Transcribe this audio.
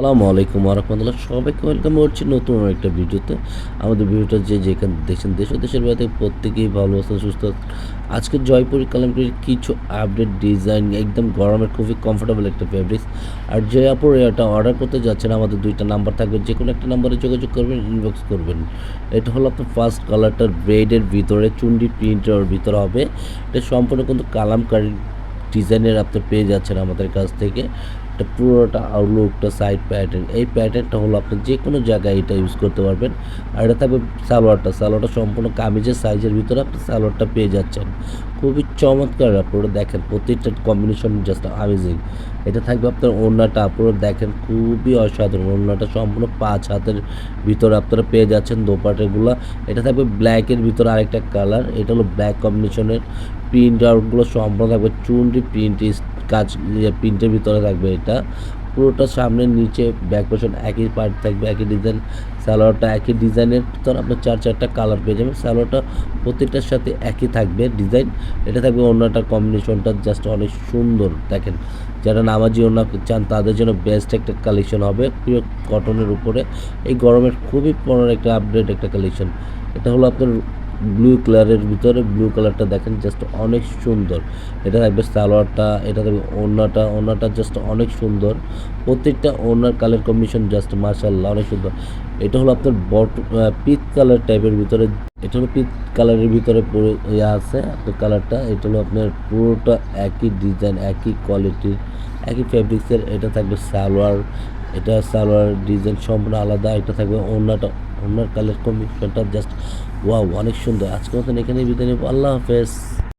আসসালামু আলাইকুম ওয়া সবাইকে ওয়েলকাম করছি নতুন একটা ভিডিওতে। আমাদের ভিডিওটা যে যেখানে দেখছেন দেশ ও দেশের বাইরে থেকে প্রত্যেকেই ভালো আছেন, সুস্থ আছেন। আজকে জয়পুরি কালামপুরির কিছু আপডেট ডিজাইন একদম গরমের খুবই কমফোর্টেবল একটা ফেব্রিক্স। আর যে আপুর এটা অর্ডার করতে যাচ্ছেন আমাদের দুইটা নাম্বার থাকবে, যে কোনো একটা নাম্বারে যোগাযোগ করবেন, ইনবক্স করবেন। এটা হলো আপনার ফার্স্ট কালারটা রেডের ভিতরে চুন্ডি প্রিন্টের ভিতরে হবে। এটা সম্পূর্ণ কিন্তু কালামকারী ডিজাইনের আপনি পেয়ে যাচ্ছেন আমাদের কাছ থেকে। এটা পুরোটা আউটলুকটা সাইড প্যাটার্ন, এই প্যাটার্নটা হলো আপনি যে কোনো জায়গায় এটা ইউজ করতে পারবেন। আর এটা থাকবে সালোয়ারটা সম্পূর্ণ কামিজের সাইজের ভিতরে আপনি সালোয়ারটা পেয়ে যাচ্ছেন। খুবই চমৎকার, আপনারা দেখেন প্রত্যেকটা কম্বিনেশন জাস্ট আমেজিং। এটা থাকবে আপনার ওড়নাটা, আপনারা দেখেন খুবই অসাধারণ। ওড়নাটা সম্পূর্ণ 5 হাতের ভিতরে আপনারা পেয়ে যাচ্ছেন দোপাট্টাগুলো। এটা থাকবে ব্ল্যাকের ভিতরে আরেকটা কালার, এটা হলো ব্ল্যাক কম্বিনেশনের। প্রিন্ট আউটগুলো সম্পূর্ণ থাকবে চুনরি প্রিন্ট কাজ, প্রিন্টের ভিতরে থাকবে এটা। পুরোটা সামনে নিচে ব্যাক পোর্শন একই পার্ট থাকবে, একই ডিজাইন। সালোয়ারটা একই ডিজাইনের ভিতর আপনার 4-4টা কালার পেয়ে যাবেন। সালোয়ারটা প্রত্যেকটার সাথে একই থাকবে ডিজাইন। এটা থাকবে ওড়নাটার কম্বিনেশনটা জাস্ট অনেক সুন্দর। দেখেন, যারা নামাজি ওড়না চান তাদের জন্য বেস্ট একটা কালেকশন হবে, পিওর কটনের উপরে। এই গরমের খুবই পড়ার একটা আপডেট একটা কালেকশন। এটা হলো আপনার ব্লু কালারের ভিতরে, ব্লু কালারটা দেখেন জাস্ট অনেক সুন্দর। এটা থাকবে সালোয়ারটা, এটা থাকবে ওড়নাটা জাস্ট অনেক সুন্দর। প্রত্যেকটা ওড়নার কালার কম্বিনেশন জাস্ট মাশাআল্লাহ অনেক সুন্দর। এটা হলো আপনার পিচ কালার টাইপের ভিতরে। এটা হলো পিচ কালারের ভিতরে পুরো আছে আপনার কালারটা। এটা হলো আপনার পুরোটা একই ডিজাইন, একই কোয়ালিটির, একই ফেব্রিক্সের। এটা থাকবে সালোয়ার, এটা সালোয়ার ডিজাইন সম্পূর্ণ আলাদা। এটা থাকবে ওড়নার কালার কম্বিনেশনটা জাস্ট ওয়াও অনেক সুন্দর। আজকের মতন এখানেই বিদায় নেব। আল্লাহ হাফেজ।